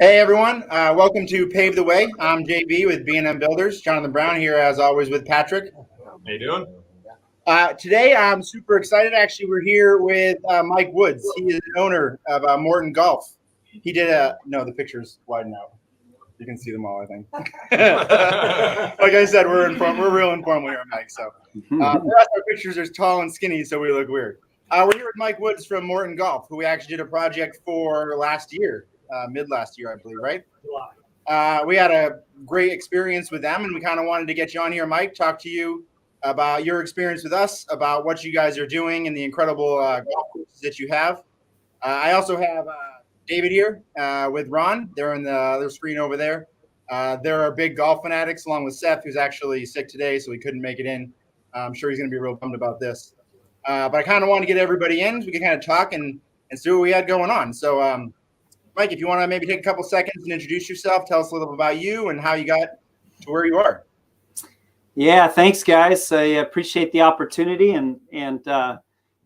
Hey everyone, welcome to Pave the Way. I'm JB with B&M Builders. Jonathan Brown here as always with Patrick. How you doing? Today I'm super excited. Actually, we're here with Mike Woods. He is the owner of Morton Golf. He did the pictures widen out. You can see them all, I think. Like I said, we're real informal here, Mike. So for us, our pictures are tall and skinny, so we look weird. We're here with Mike Woods from Morton Golf, who we actually did a project for last year. Mid last year, I believe, right? We had a great experience with them, and we kind of wanted to get you on here, Mike, talk to you about your experience with us, about what you guys are doing, and the incredible golf courses that you have. I also have David here with Ron. They're in their screen over there. They're our big golf fanatics, along with Seth, who's actually sick today, so he couldn't make it in. I'm sure he's going to be real bummed about this. But I kind of want to get everybody in so we can kind of talk and see what we had going on. So, Mike, if you want to maybe take a couple seconds and introduce yourself, tell us a little bit about you and how you got to where you are. Yeah, thanks, guys. I appreciate the opportunity, and I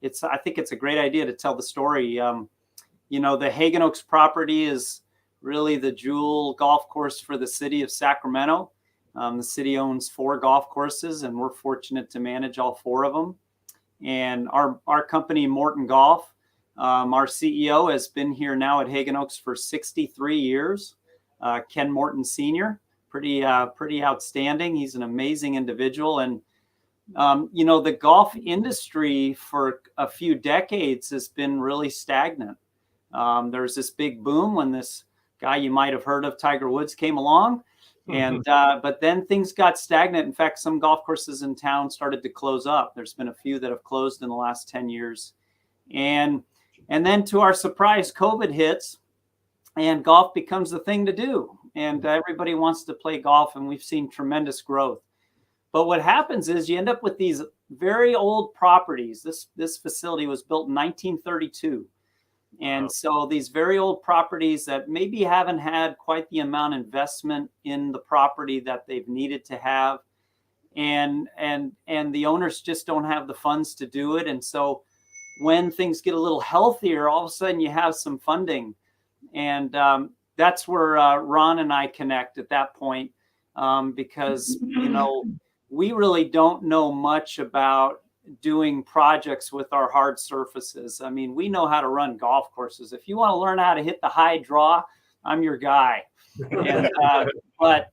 think it's a great idea to tell the story. The Hagen Oaks property is really the jewel golf course for the city of Sacramento. The city owns 4 golf courses, and we're fortunate to manage all 4 of them. And our company, Morton Golf, our CEO has been here now at Hagen Oaks for 63 years. Ken Morton Sr., pretty outstanding. He's an amazing individual. And, the golf industry for a few decades has been really stagnant. There's this big boom when this guy you might have heard of, Tiger Woods, came along. And but then things got stagnant. In fact, some golf courses in town started to close up. There's been a few that have closed in the last 10 years. And then to our surprise, COVID hits and golf becomes the thing to do. And everybody wants to play golf, and we've seen tremendous growth. But what happens is you end up with these very old properties. This facility was built in 1932. And so these very old properties that maybe haven't had quite the amount of investment in the property that they've needed to have. And the owners just don't have the funds to do it. And so when things get a little healthier, all of a sudden you have some funding. And that's where Ron and I connect at that point, because, we really don't know much about doing projects with our hard surfaces. I mean, we know how to run golf courses. If you want to learn how to hit the high draw, I'm your guy. And, but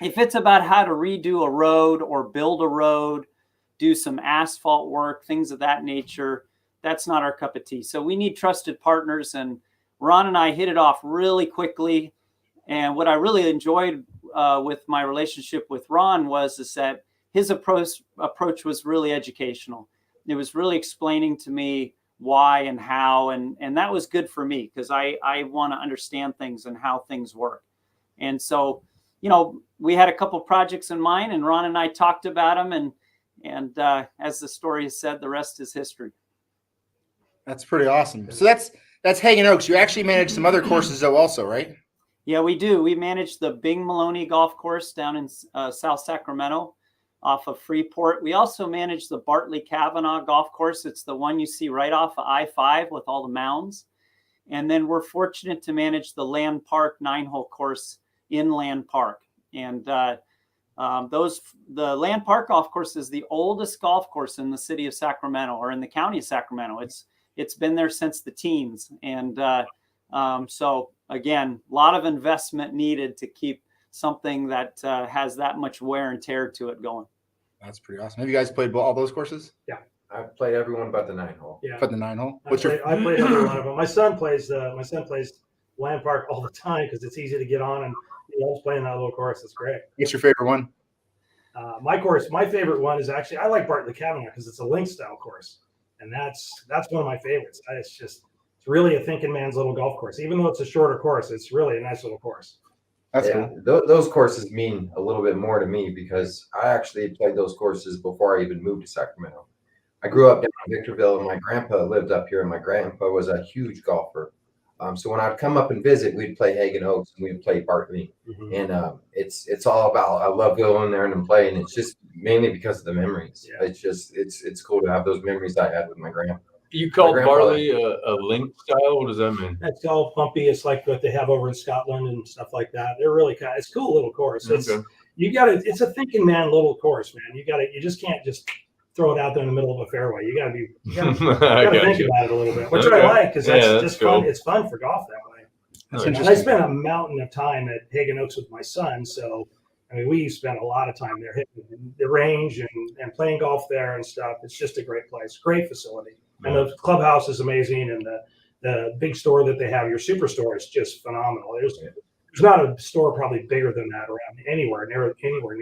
if it's about how to redo a road or build a road, do some asphalt work, things of that nature, that's not our cup of tea. So we need trusted partners, and Ron and I hit it off really quickly. And what I really enjoyed with my relationship with Ron is that his approach was really educational. It was really explaining to me why and how, and that was good for me because I want to understand things and how things work. And so, we had a couple projects in mind, and Ron and I talked about them, and as the story has said, the rest is history. That's pretty awesome. So that's Hagen Oaks. You actually manage some other courses though also, right? Yeah, we do. We manage the Bing Maloney Golf Course down in South Sacramento off of Freeport. We also manage the Bartley Kavanaugh Golf Course. It's the one you see right off of I-5 with all the mounds. And then we're fortunate to manage the Land Park 9-hole course in Land Park. And the Land Park Golf Course is the oldest golf course in the city of Sacramento, or in the county of Sacramento. It's been there since the teens. And so, again, a lot of investment needed to keep something that has that much wear and tear to it going. That's pretty awesome. Have you guys played all those courses? Yeah. I've played everyone but the 9-hole. Yeah. But the 9-hole? I played every one of them. My son plays Land Park all the time because it's easy to get on, and he loves playing that little course. It's great. What's your favorite one? My favorite one is actually, I like Bartley Kavanaugh because it's a link style course. And that's one of my favorites. It's really a thinking man's little golf course. Even though it's a shorter course, it's really a nice little course. That's cool. Those courses mean a little bit more to me because I actually played those courses before I even moved to Sacramento. I grew up down in Victorville, and my grandpa lived up here, and my grandpa was a huge golfer. So when I'd come up and visit, we'd play Hagen Oaks and we'd play Bartley. And it's all about, I love going there and playing. It's just mainly because of the memories. Yeah. It's cool to have those memories I had with my grandpa. You called grandfather- barley a link style? What does that mean? That's all pumpy. It's like what they have over in Scotland and stuff like that. They're really kind. It's a cool little course. It's Okay. It's a thinking man little course, man. You just can't just throw it out there in the middle of a fairway. You gotta I think got you. about it a little bit, which Okay. I like because Yeah, that's that's just cool. fun. It's fun for golf that way. That's Nice. And I interesting. spent a mountain of time at Hagen Oaks with my son, so I mean we spent a lot of time there hitting the range and playing golf there and stuff. It's just a great place, great facility, and the clubhouse is amazing, and the big store that they have, your superstore, is just phenomenal. There's not a store probably bigger than that around anywhere near here.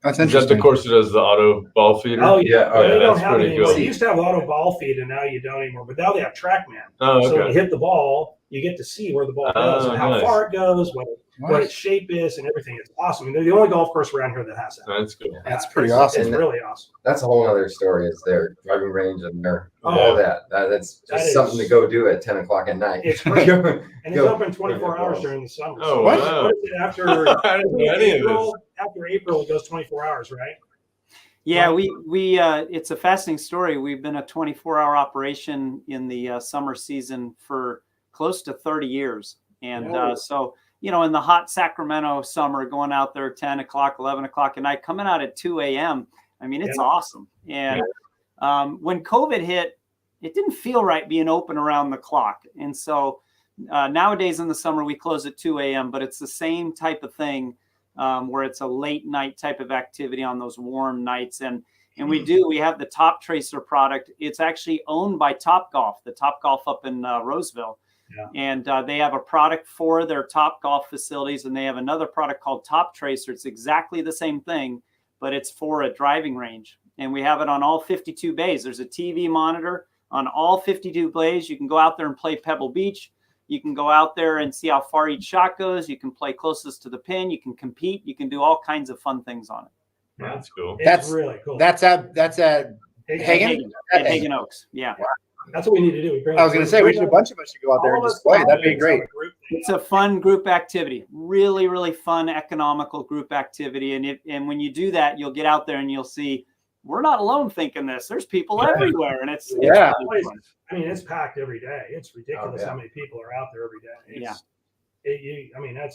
That's Is that interesting. the course that does the auto ball feeder? Oh Yeah, oh, they yeah, don't that's have it pretty anymore. cool. You used to have auto ball feed, and now you don't anymore. But now they have TrackMan. Oh, So when you okay. hit the ball, you get to see where the ball goes Oh, and how nice. far it goes, what What? its shape is, and everything. It's awesome. I mean, they're the only golf course around here that has that. That's cool. That's pretty It's- awesome. It's really awesome. That's a whole other story. Is their driving range and their Oh. all that. That's That just is- something to go do at 10 o'clock at night. It's great. Go- And it's go- open 24 go hours balls. during the summer. Oh, What? wow. What is it, after I didn't know any of this. After April, it goes 24 hours, right? Yeah, we it's a fascinating story. We've been a 24-hour operation in the summer season for close to 30 years. And so, you know, in the hot Sacramento summer, going out there 10 o'clock, 11 o'clock at night, coming out at 2 a.m., I mean, it's awesome. And when COVID hit, it didn't feel right being open around the clock. And so nowadays in the summer, we close at 2 a.m., but it's the same type of thing where it's a late night type of activity on those warm nights. And we have the Top Tracer product. It's actually owned by Top Golf, the Top Golf up in Roseville. Yeah. And they have a product for their Top Golf facilities, and they have another product called Top Tracer. It's exactly the same thing, but it's for a driving range. And we have it on all 52 bays. There's a TV monitor on all 52 bays. You can go out there and play Pebble Beach. You can go out there and see how far each shot goes. You can play closest to the pin. You can compete. You can do all kinds of fun things on it. That's cool. It's That's- really cool. That's at Hagen? At Hagen Oaks. Yeah. That's what we need to do. We bring I was going to say, a bunch of us should go out there and just play. That'd be great. It's a fun group activity, really, really fun, economical group activity. And when you do that, you'll get out there and you'll see we're not alone thinking this. There's people everywhere, and it's Yeah. really fun. I mean, it's packed every day. It's ridiculous Oh, yeah. how many people are out there every day. Yeah. I mean, that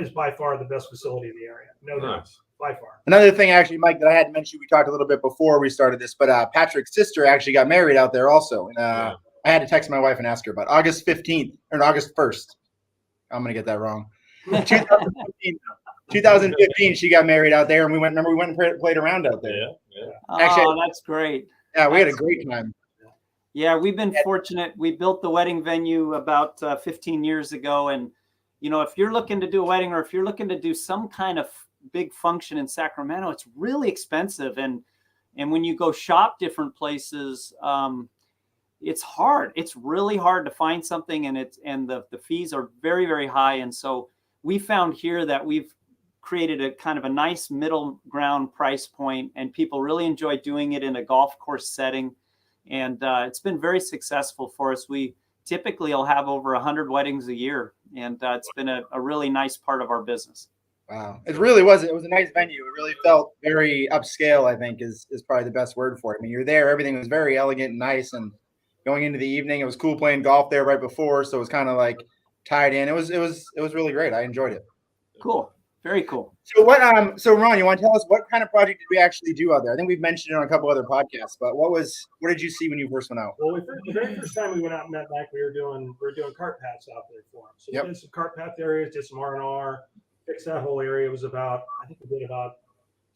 is by far the best facility in the area. No doubt, Nice. by far. Another thing, actually, Mike, that I hadn't mentioned, we talked a little bit before we started this, but Patrick's sister actually got married out there also. And Yeah. I had to text my wife and ask her about August 15th or August 1st. I'm going to get that wrong. 2015, she got married out there, and we went and played around out there. Yeah. Actually- Oh, that's great. Yeah, we had a great time. Yeah, we've been fortunate. We built the wedding venue about 15 years ago. And, you know, if you're looking to do a wedding or if you're looking to do some kind of big function in Sacramento, it's really expensive. And when you go shop different places, it's hard. It's really hard to find something, and the fees are very, very high. And so we found here that we've created a kind of a nice middle ground price point, and people really enjoy doing it in a golf course setting. And it's been very successful for us. We typically will have over 100 weddings a year, and it's been a really nice part of our business. Wow. It really was. It was a nice venue. It really felt very upscale, I think is probably the best word for it. I mean, you're there. Everything was very elegant and nice. And going into the evening, it was cool playing golf there right before. So it was kind of like tied in. It was really great. I enjoyed it. Cool. Very cool. So so Ron, you want to tell us what kind of project did we actually do out there? I think we've mentioned it on a couple other podcasts, but what did you see when you first went out? Well, the very first time we went out and met Mike, we were doing cart paths out there for him. So Yep. we did some cart path areas, did some R&R, fixed that whole area. It was about, I think we did about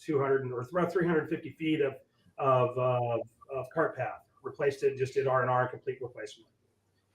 200 or about 350 feet of cart path. Replaced it, just did R&R, complete replacement.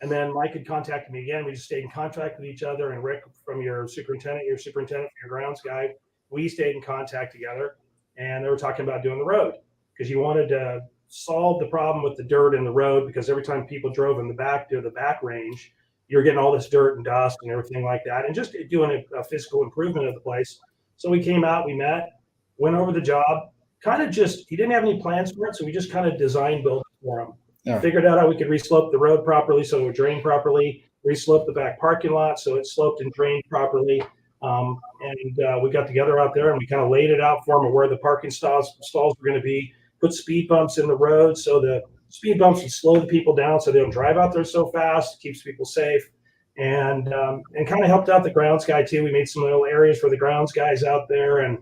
And then Mike had contacted me again. We just stayed in contact with each other. And Rick, from your superintendent for your grounds guy, we stayed in contact together. And they were talking about doing the road because you wanted to solve the problem with the dirt in the road, because every time people drove in the back to the back range, you're getting all this dirt and dust and everything like that, and just doing a physical improvement of the place. So we came out, we met, went over the job, he didn't have any plans for it, so we just kind of design built it for him. Yeah. Figured out how we could reslope the road properly so it would drain properly, reslope the back parking lot so it sloped and drained properly. We got together out there and we kind of laid it out for him of where the parking stalls were going to be, put speed bumps in the road so the speed bumps would slow the people down so they don't drive out there so fast, keeps people safe. And kind of helped out the grounds guy too. We made some little areas for the grounds guys out there, and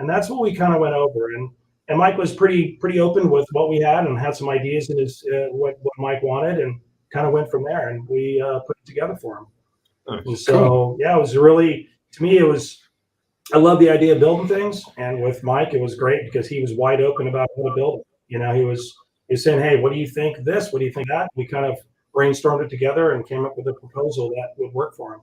that's what we kind of went over. And Mike was pretty open with what we had and had some ideas in his what Mike wanted, and kind of went from there. And we put it together for him. And so yeah, it was really, to me, it was, I love the idea of building things. And with Mike, it was great because he was wide open about how to build it. You know, he was saying, hey, what do you think this? What do you think that? We kind of brainstormed it together and came up with a proposal that would work for him.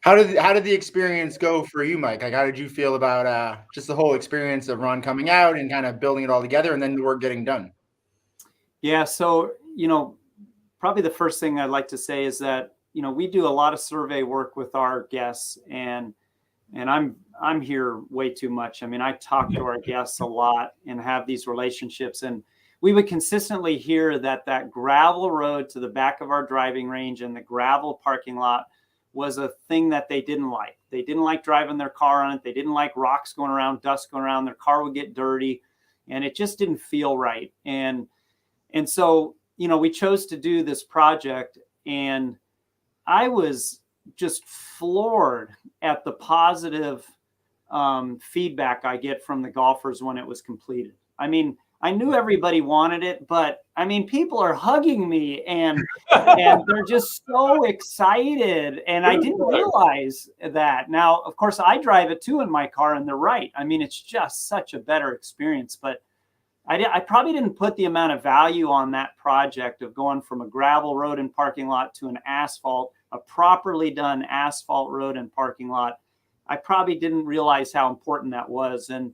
How did the experience go for you, Mike? Like, how did you feel about just the whole experience of Ron coming out and kind of building it all together and then the work getting done? Yeah, so, you know, probably the first thing I'd like to say is that, you know, we do a lot of survey work with our guests, and I'm here way too much. I mean, I talk to our guests a lot and have these relationships, and we would consistently hear that gravel road to the back of our driving range and the gravel parking lot was a thing that they didn't like. They didn't like driving their car on it. They didn't like rocks going around, dust going around. Their car would get dirty, and it just didn't feel right. And so, you know, we chose to do this project, and I was just floored at the positive feedback I get from the golfers when it was completed. I mean, I knew everybody wanted it, but I mean, people are hugging me and they're just so excited. And I didn't realize that. Now, of course, I drive it too in my car, and they're right. I mean, it's just such a better experience. But I probably didn't put the amount of value on that project of going from a gravel road and parking lot to an asphalt, a properly done asphalt road and parking lot. I probably didn't realize how important that was. And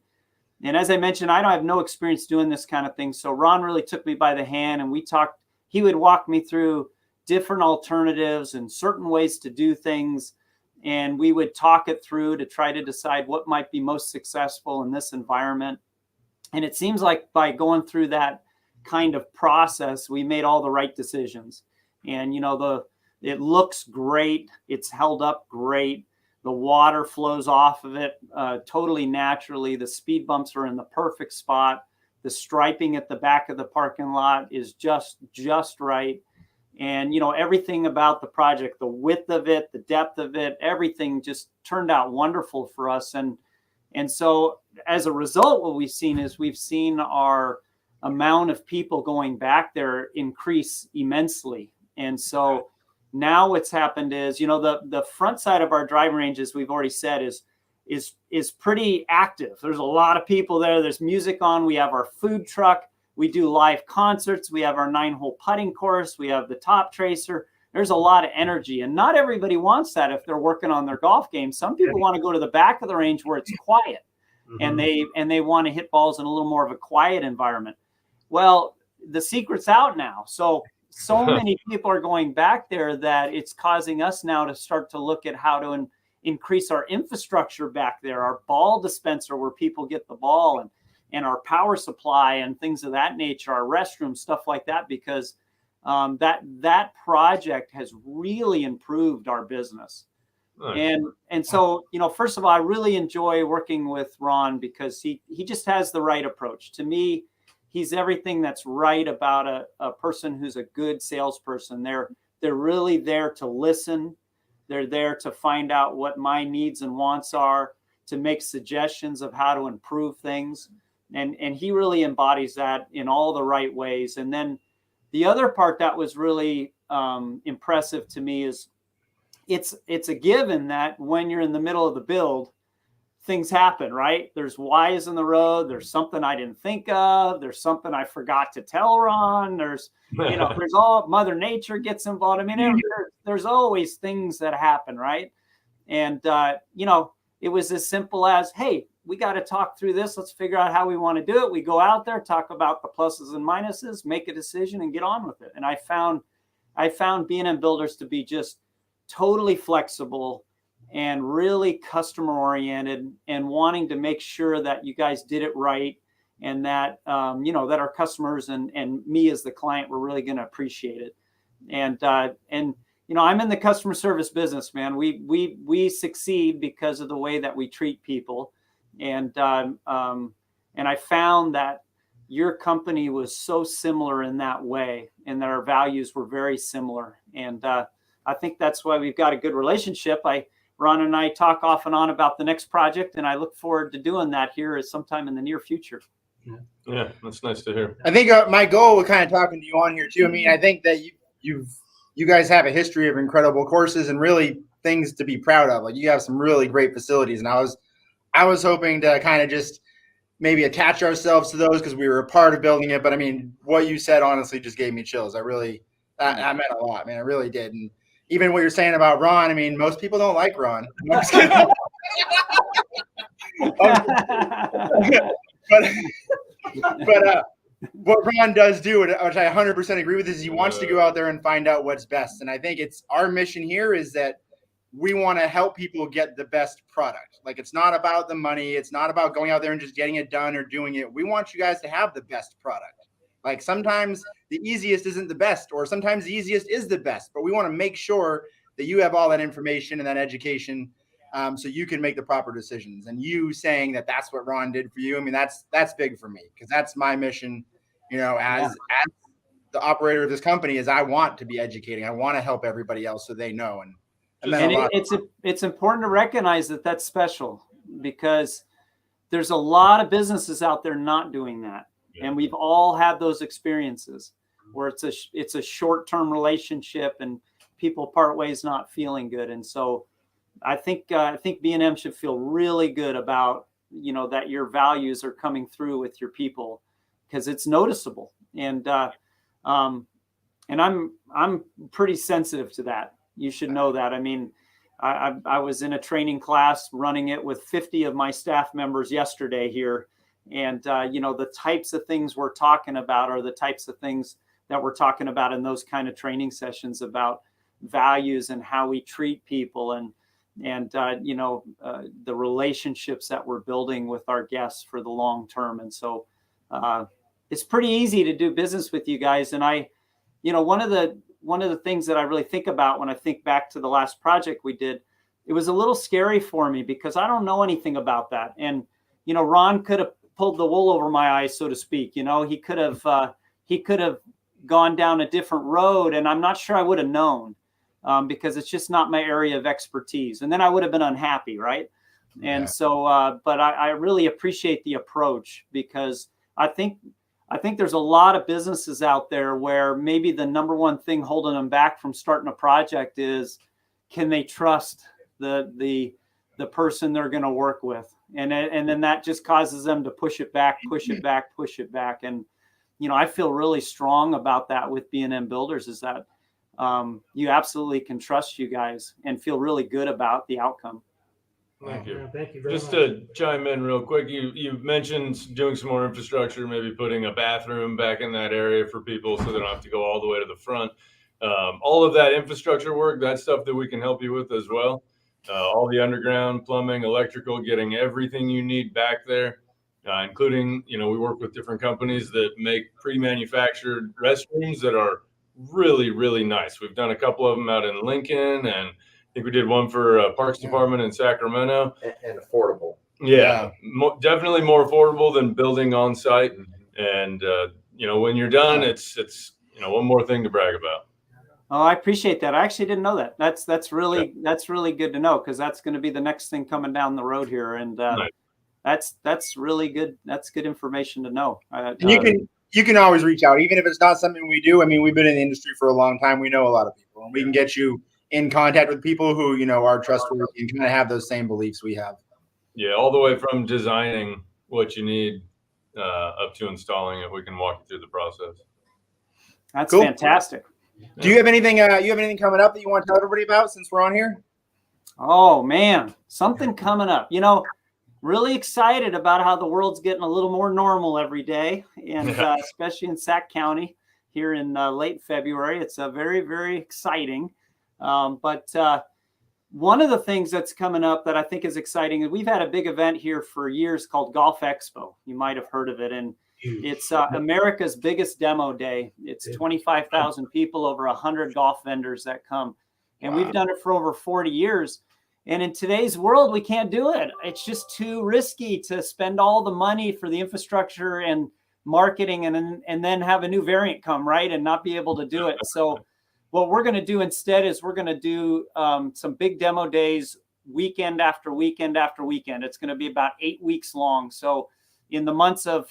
as I mentioned, I don't have no experience doing this kind of thing. So Ron really took me by the hand, and we talked. He would walk me through different alternatives and certain ways to do things. And we would talk it through to try to decide what might be most successful in this environment. And it seems like by going through that kind of process, we made all the right decisions. And, you know, it looks great. It's held up great. The water flows off of it totally naturally. The speed bumps are in the perfect spot. The striping at the back of the parking lot is just right. And, you know, everything about the project, the width of it, the depth of it, everything just turned out wonderful for us. And so as a result, what we've seen our amount of people going back there increase immensely. And so now what's happened is, you know, the front side of our driving range, as we've already said, is pretty active. There's a lot of people there. There's music on. We have our food truck. We do live concerts. We have our 9-hole putting course. We have the top tracer. There's a lot of energy, and not everybody wants that if they're working on their golf game. Some people want to go to the back of the range where it's quiet, and they want to hit balls in a little more of a quiet environment. Well, the secret's out now. So many people are going back there that it's causing us now to start to look at how to increase our infrastructure back there, our ball dispenser where people get the ball, and our power supply and things of that nature, our restrooms, stuff like that, because that project has really improved our business. Nice. And so, you know, first of all, I really enjoy working with Ron because he just has the right approach. To me, he's everything that's right about a person who's a good salesperson. They're really there to listen. They're there to find out what my needs and wants are, to make suggestions of how to improve things. And he really embodies that in all the right ways. And then the other part that was really impressive to me is it's a given that when you're in the middle of the build, things happen, right? There's Y's in the road. There's something I didn't think of. There's something I forgot to tell Ron. There's all Mother Nature gets involved. I mean, there's always things that happen, right? And, you know, it was as simple as, hey, we got to talk through this. Let's figure out how we want to do it. We go out there, talk about the pluses and minuses, make a decision, and get on with it. And I found B&M Builders to be just totally flexible and really customer oriented, and wanting to make sure that you guys did it right, and that you know, that our customers and me as the client were really going to appreciate it. And you know, I'm in the customer service business, man. We succeed because of the way that we treat people. And I found that your company was so similar in that way, and that our values were very similar. And I think that's why we've got a good relationship. Ron and I talk off and on about the next project, and I look forward to doing that here sometime in the near future. Yeah, that's nice to hear. I think my goal with kind of talking to you on here too. I mean, I think that you guys have a history of incredible courses and really things to be proud of. Like you have some really great facilities, and I was hoping to kind of just maybe attach ourselves to those because we were a part of building it. But I mean, what you said honestly just gave me chills. That meant a lot, man. It really did. And even what you're saying about Ron, I mean, most people don't like Ron. I'm just kidding. But what Ron does do, which I 100% agree with, is he wants to go out there and find out what's best. And I think it's our mission here is that we want to help people get the best product. Like it's not about the money. It's not about going out there and just getting it done or doing it. We want you guys to have the best product. Like sometimes the easiest isn't the best, or sometimes the easiest is the best, but we want to make sure that you have all that information and that education so you can make the proper decisions. And you saying that that's what Ron did for you, I mean, that's big for me because that's my mission, as the operator of this company is I want to be educating. I want to help everybody else so they know. And it's important to recognize that that's special because there's a lot of businesses out there not doing that. Yeah. And we've all had those experiences where it's a short-term relationship and people part ways not feeling good. And so I think B&M should feel really good about, that your values are coming through with your people because it's noticeable. And I'm pretty sensitive to that. You should know that. I mean, I was in a training class running it with 50 of my staff members yesterday here. And, the types of things we're talking about are the types of things that we're talking about in those kind of training sessions about values and how we treat people and the relationships that we're building with our guests for the long term. And so it's pretty easy to do business with you guys. And one of the things that I really think about when I think back to the last project we did, it was a little scary for me because I don't know anything about that. And, Ron could have pulled the wool over my eyes, so to speak. He could have gone down a different road, and I'm not sure I would have known because it's just not my area of expertise. And then I would have been unhappy, right? Yeah. And so, but I really appreciate the approach because I think there's a lot of businesses out there where maybe the number one thing holding them back from starting a project is, can they trust the person they're going to work with? And then that just causes them to push it back. And, I feel really strong about that with B&M Builders is that you absolutely can trust you guys and feel really good about the outcome. Thank you. Yeah, thank you very Just much. to chime in real quick, you mentioned doing some more infrastructure, maybe putting a bathroom back in that area for people so they don't have to go all the way to the front. All of that infrastructure work, that's stuff that we can help you with as well. All the underground plumbing, electrical, getting everything you need back there, including, we work with different companies that make pre-manufactured restrooms that are really, really nice. We've done a couple of them out in Lincoln, and I think we did one for Parks Department in Sacramento. And affordable. Yeah. Definitely more affordable than building on site. And, when you're done, it's one more thing to brag about. Oh, I appreciate that. I actually didn't know that. That's really good to know because that's going to be the next thing coming down the road here. And nice. That's really good. That's good information to know. You can always reach out, even if it's not something we do. I mean, we've been in the industry for a long time. We know a lot of people, and we can get you in contact with people who, are trustworthy and kind of have those same beliefs we have. Yeah, all the way from designing what you need up to installing it. We can walk you through the process. That's cool. Fantastic. Do you have anything? Coming up that you want to tell everybody about since we're on here? Oh man, something coming up. Really excited about how the world's getting a little more normal every day, and especially in Sac County here in late February. It's very, very exciting. But one of the things that's coming up that I think is exciting is we've had a big event here for years called Golf Expo. You might have heard of it. And it's America's biggest demo day. It's 25,000 people, over 100 golf vendors that come. And we've done it for over 40 years. And in today's world, we can't do it. It's just too risky to spend all the money for the infrastructure and marketing and then have a new variant come, right, and not be able to do it. So what we're going to do instead is we're going to do some big demo days, weekend after weekend after weekend. It's going to be about 8 weeks long. So in the months of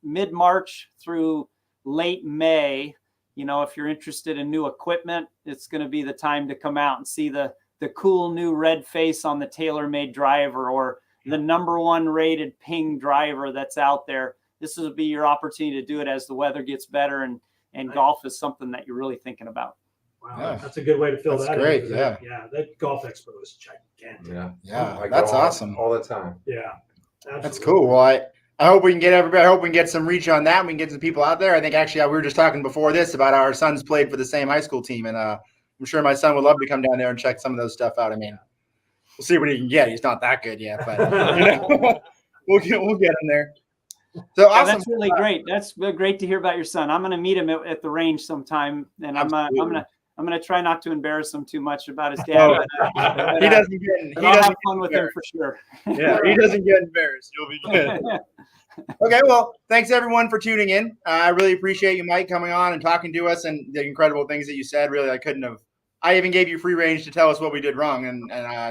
mid-March through late May, you know, if you're interested in new equipment, it's going to be the time to come out and see the cool new red face on the TaylorMade driver, or the #1 rated Ping driver that's out there. This will be your opportunity to do it as the weather gets better, and golf is something that you're really thinking about. Wow, Yeah. that's a good way to fill That's that great, in. yeah. Yeah, that golf expo is gigantic. Yeah. I go That's all- awesome. all the time. Yeah, That's absolutely. cool. Well, I hope we can get everybody. I hope we can get some reach on that. And we can get some people out there. I think actually we were just talking before this about our sons played for the same high school team, and I'm sure my son would love to come down there and check some of those stuff out. I mean, we'll see what he can get. He's not that good yet, but you know, we'll get him there. So Yeah, awesome. that's really great. That's great to hear about your son. I'm going to meet him at the range sometime, and I'm going to try not to embarrass him too much about his dad. Oh, but, he doesn't get. but I'll have fun with him for sure. Yeah, he doesn't get embarrassed. You'll be good. Okay, well, thanks everyone for tuning in. I really appreciate you, Mike, coming on and talking to us and the incredible things that you said. Really, I even gave you free range to tell us what we did wrong, and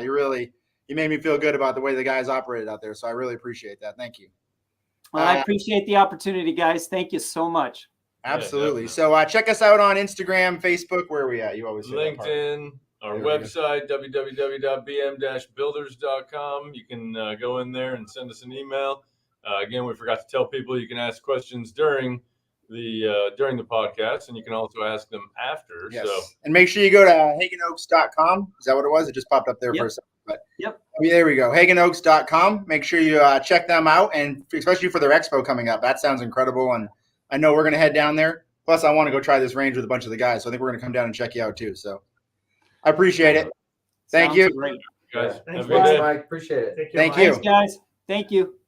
you made me feel good about the way the guys operated out there. So I really appreciate that. Thank you. Well, I appreciate the opportunity, guys. Thank you so much. Absolutely. Yeah, so check us out on Instagram, Facebook. Where are we at? You always say that part. LinkedIn, our website, www.bm-builders.com. You can go in there and send us an email. Again, we forgot to tell people you can ask questions during the podcast, and you can also ask them after. Yes. So, and make sure you go to hagenoaks.com. Is that what it was? It just popped up there for a second. But Yep. There we go. hagenoaks.com. Make sure you check them out, and especially for their expo coming up. That sounds incredible, and I know we're going to head down there. Plus, I want to go try this range with a bunch of the guys, so I think we're going to come down and check you out too. So I appreciate it. Thank Sounds you. great. guys, Thanks, have a good day. Mike. Appreciate it. Take care, Thank Mike. you. Thanks, guys. Thank you.